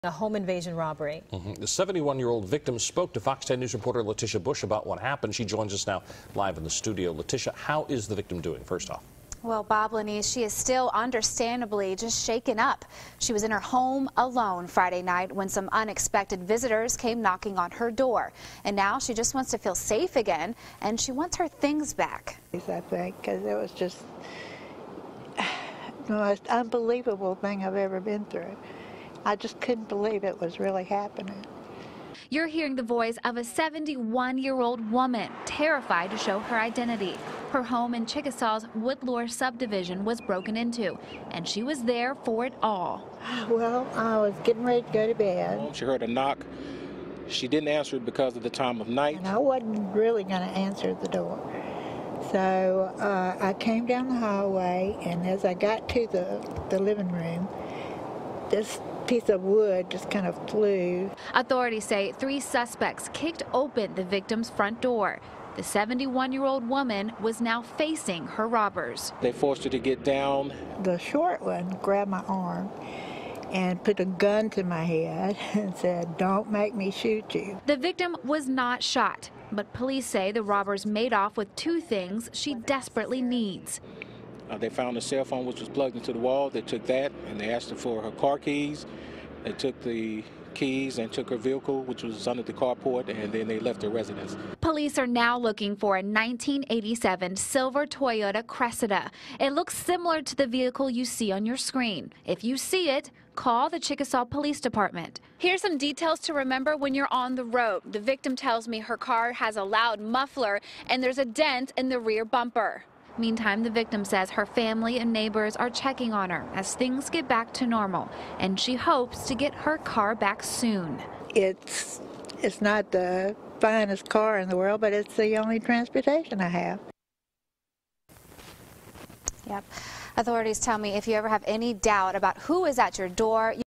A home invasion robbery. The 71-year-old victim spoke to Fox 10 News reporter Letitia Bush about what happened. She joins us now live in the studio. Letitia, how is the victim doing, first off? Well, Bob, Lenise, she is still understandably just shaken up. She was in her home alone Friday night when some unexpected visitors came knocking on her door. And now she just wants to feel safe again, and she wants her things back. I think, because it was just the most unbelievable thing I've ever been through. I just couldn't believe it was really happening. You're hearing the voice of a 71-year-old woman, terrified to show her identity. Her home in Chickasaw's Woodlore subdivision was broken into, and she was there for it all. Well, I was getting ready to go to bed. She heard a knock. She didn't answer it because of the time of night. And I wasn't really going to answer the door. So I came down the hallway, and as I got to the living room, this piece of wood just kind of flew. Authorities say 3 suspects kicked open the victim's front door. The 71-year-old woman was now facing her robbers. They forced her to get down. The short one grabbed my arm and put a gun to my head and said, "Don't make me shoot you." The victim was not shot, but police say the robbers made off with 2 things she desperately needs. They found a cell phone which was plugged into the wall. They took that and they asked her for her car keys. They took the keys and took her vehicle, which was under the carport, and then they left her residence. Police are now looking for a 1987 silver Toyota Cressida. It looks similar to the vehicle you see on your screen. If you see it, call the Chickasaw Police Department. Here's some details to remember when you're on the road. The victim tells me her car has a loud muffler and there's a dent in the rear bumper. Meantime, the victim says her family and neighbors are checking on her as things get back to normal, and she hopes to get her car back soon. It's not the finest car in the world, but it's the only transportation I have. Yep. Authorities tell me if you ever have any doubt about who is at your door,